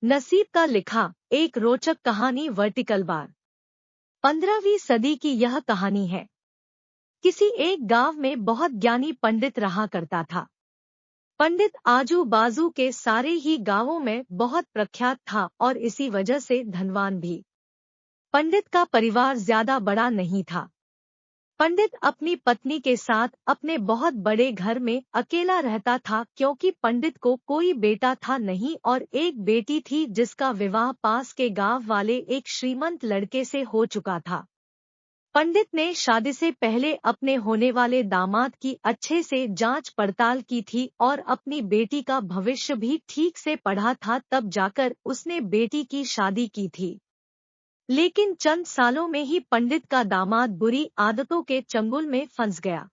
नसीब का लिखा एक रोचक कहानी वर्टिकल बार। 15वीं सदी की यह कहानी है। किसी एक गांव में बहुत ज्ञानी पंडित रहा करता था। पंडित आजू बाजू के सारे ही गांवों में बहुत प्रख्यात था और इसी वजह से धनवान भी। पंडित का परिवार ज्यादा बड़ा नहीं था। पंडित अपनी पत्नी के साथ अपने बहुत बड़े घर में अकेला रहता था, क्योंकि पंडित को कोई बेटा था नहीं और एक बेटी थी जिसका विवाह पास के गांव वाले एक श्रीमंत लड़के से हो चुका था। पंडित ने शादी से पहले अपने होने वाले दामाद की अच्छे से जांच पड़ताल की थी और अपनी बेटी का भविष्य भी ठीक से पढ़ा था, तब जाकर उसने बेटी की शादी की थी। लेकिन चंद सालों में ही पंडित का दामाद बुरी आदतों के चंगुल में फंस गया।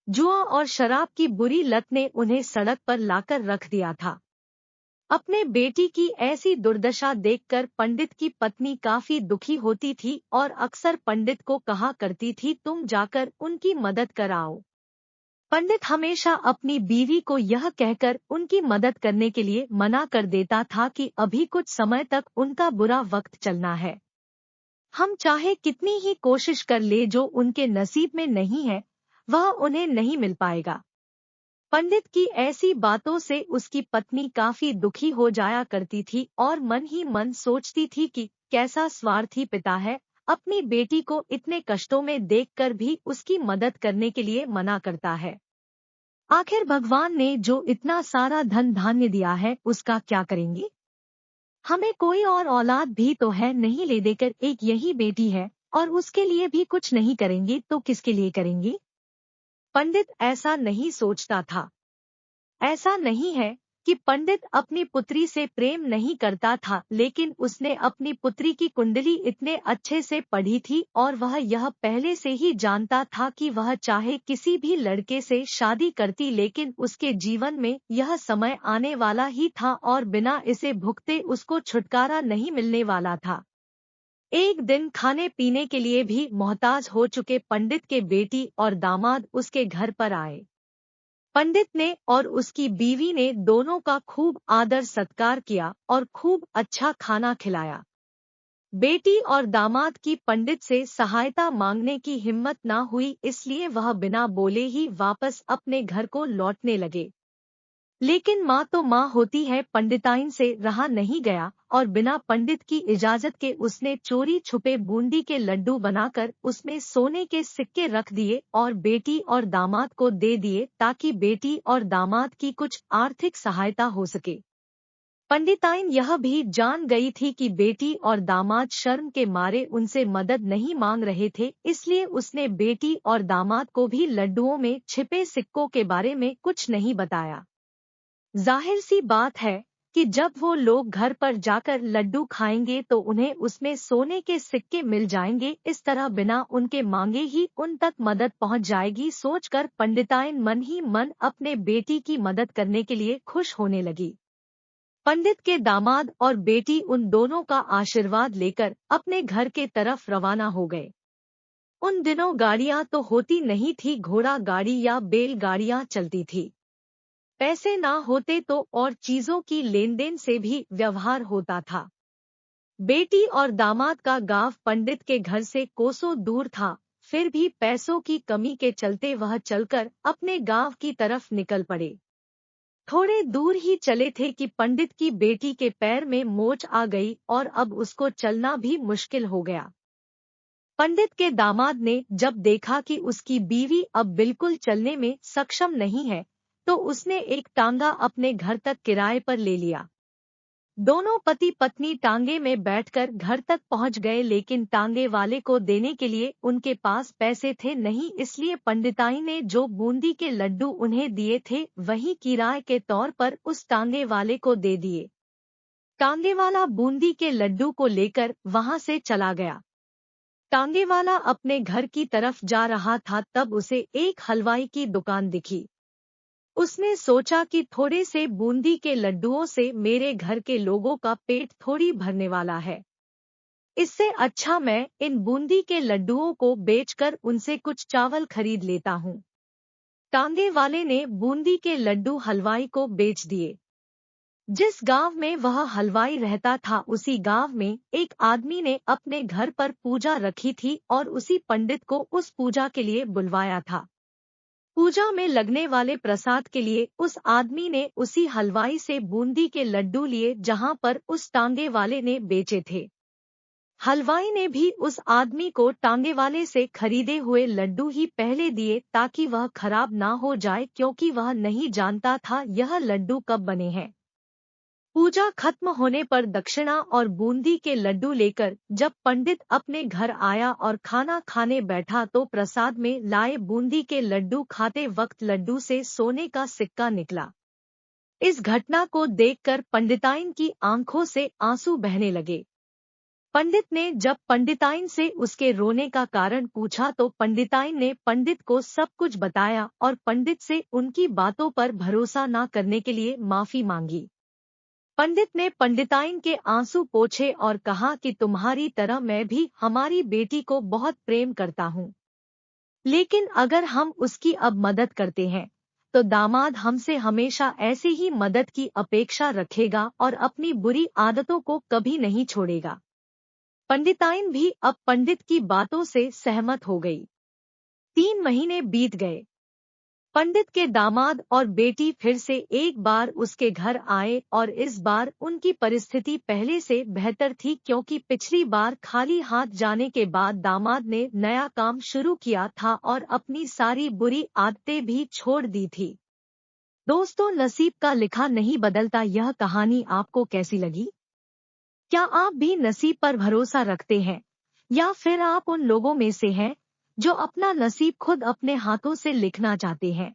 जुआ और शराब की बुरी लत ने उन्हें सड़क पर लाकर रख दिया था। अपने बेटी की ऐसी दुर्दशा देखकर पंडित की पत्नी काफी दुखी होती थी और अक्सर पंडित को कहा करती थी, तुम जाकर उनकी मदद कराओ। पंडित हमेशा अपनी बीवी को यह कहकर उनकी मदद करने के लिए मना कर देता था कि अभी कुछ समय तक उनका बुरा वक्त चलना है। हम चाहे कितनी ही कोशिश कर ले, जो उनके नसीब में नहीं है वह उन्हें नहीं मिल पाएगा। पंडित की ऐसी बातों से उसकी पत्नी काफी दुखी हो जाया करती थी और मन ही मन सोचती थी कि कैसा स्वार्थी पिता है, अपनी बेटी को इतने कष्टों में देखकर भी उसकी मदद करने के लिए मना करता है। आखिर भगवान ने जो इतना सारा धन धान्य दिया है उसका क्या करेंगे? हमें कोई और औलाद भी तो है नहीं, ले देकर एक यही बेटी है और उसके लिए भी कुछ नहीं करेंगे तो किसके लिए करेंगे? पंडित ऐसा नहीं सोचता था। ऐसा नहीं है कि पंडित अपनी पुत्री से प्रेम नहीं करता था, लेकिन उसने अपनी पुत्री की कुंडली इतने अच्छे से पढ़ी थी और वह यह पहले से ही जानता था कि वह चाहे किसी भी लड़के से शादी करती, लेकिन उसके जीवन में यह समय आने वाला ही था और बिना इसे भुगते उसको छुटकारा नहीं मिलने वाला था। एक दिन खाने पीने के लिए भी मोहताज हो चुके पंडित के बेटी और दामाद उसके घर पर आए। पंडित ने और उसकी बीवी ने दोनों का खूब आदर सत्कार किया और खूब अच्छा खाना खिलाया। बेटी और दामाद की पंडित से सहायता मांगने की हिम्मत न हुई, इसलिए वह बिना बोले ही वापस अपने घर को लौटने लगे। लेकिन माँ तो माँ होती है, पंडिताइन से रहा नहीं गया और बिना पंडित की इजाजत के उसने चोरी छुपे बूंदी के लड्डू बनाकर उसमें सोने के सिक्के रख दिए और बेटी और दामाद को दे दिए, ताकि बेटी और दामाद की कुछ आर्थिक सहायता हो सके। पंडिताइन यह भी जान गई थी कि बेटी और दामाद शर्म के मारे उनसे मदद नहीं मांग रहे थे, इसलिए उसने बेटी और दामाद को भी लड्डुओं में छिपे सिक्कों के बारे में कुछ नहीं बताया। जाहिर सी बात है कि जब वो लोग घर पर जाकर लड्डू खाएंगे तो उन्हें उसमें सोने के सिक्के मिल जाएंगे, इस तरह बिना उनके मांगे ही उन तक मदद पहुंच जाएगी। सोचकर पंडिताइन मन ही मन अपने बेटी की मदद करने के लिए खुश होने लगी। पंडित के दामाद और बेटी उन दोनों का आशीर्वाद लेकर अपने घर के तरफ रवाना हो गए। उन दिनों गाड़ियां तो होती नहीं थी, घोड़ा गाड़ी या बैलगाड़ियां चलती थी। पैसे ना होते तो और चीजों की लेन देन से भी व्यवहार होता था। बेटी और दामाद का गांव पंडित के घर से कोसों दूर था, फिर भी पैसों की कमी के चलते वह चलकर अपने गांव की तरफ निकल पड़े। थोड़े दूर ही चले थे कि पंडित की बेटी के पैर में मोच आ गई और अब उसको चलना भी मुश्किल हो गया। पंडित के दामाद ने जब देखा कि उसकी बीवी अब बिल्कुल चलने में सक्षम नहीं है, तो उसने एक टांगा अपने घर तक किराए पर ले लिया। दोनों पति पत्नी टांगे में बैठकर घर तक पहुंच गए, लेकिन टांगे वाले को देने के लिए उनके पास पैसे थे नहीं, इसलिए पंडिताई ने जो बूंदी के लड्डू उन्हें दिए थे वही किराए के तौर पर उस टांगे वाले को दे दिए। टांगे वाला बूंदी के लड्डू को लेकर वहां से चला गया। टांगे वाला अपने घर की तरफ जा रहा था, तब उसे एक हलवाई की दुकान दिखी। उसने सोचा कि थोड़े से बूंदी के लड्डुओं से मेरे घर के लोगों का पेट थोड़ी भरने वाला है। इससे अच्छा मैं इन बूंदी के लड्डुओं को बेचकर उनसे कुछ चावल खरीद लेता हूँ। टांगे वाले ने बूंदी के लड्डू हलवाई को बेच दिए। जिस गांव में वह हलवाई रहता था उसी गांव में एक आदमी ने अपने घर पर पूजा रखी थी और उसी पंडित को उस पूजा के लिए बुलवाया था। पूजा में लगने वाले प्रसाद के लिए उस आदमी ने उसी हलवाई से बूंदी के लड्डू लिए जहां पर उस टांगे वाले ने बेचे थे। हलवाई ने भी उस आदमी को टांगे वाले से खरीदे हुए लड्डू ही पहले दिए ताकि वह खराब ना हो जाए, क्योंकि वह नहीं जानता था यह लड्डू कब बने हैं। पूजा खत्म होने पर दक्षिणा और बूंदी के लड्डू लेकर जब पंडित अपने घर आया और खाना खाने बैठा तो प्रसाद में लाए बूंदी के लड्डू खाते वक्त लड्डू से सोने का सिक्का निकला। इस घटना को देखकर पंडिताइन की आंखों से आंसू बहने लगे। पंडित ने जब पंडिताइन से उसके रोने का कारण पूछा तो पंडिताइन ने पंडित को सब कुछ बताया और पंडित से उनकी बातों पर भरोसा न करने के लिए माफी मांगी। पंडित ने पंडिताइन के आंसू पोंछे और कहा कि तुम्हारी तरह मैं भी हमारी बेटी को बहुत प्रेम करता हूँ, लेकिन अगर हम उसकी अब मदद करते हैं तो दामाद हमसे हमेशा ऐसे ही मदद की अपेक्षा रखेगा और अपनी बुरी आदतों को कभी नहीं छोड़ेगा। पंडिताइन भी अब पंडित की बातों से सहमत हो गई। 3 महीने बीत गए। पंडित के दामाद और बेटी फिर से एक बार उसके घर आए और इस बार उनकी परिस्थिति पहले से बेहतर थी, क्योंकि पिछली बार खाली हाथ जाने के बाद दामाद ने नया काम शुरू किया था और अपनी सारी बुरी आदतें भी छोड़ दी थी। दोस्तों, नसीब का लिखा नहीं बदलता। यह कहानी आपको कैसी लगी? क्या आप भी नसीब पर भरोसा रखते हैं या फिर आप उन लोगों में से हैं जो अपना नसीब खुद अपने हाथों से लिखना चाहते हैं?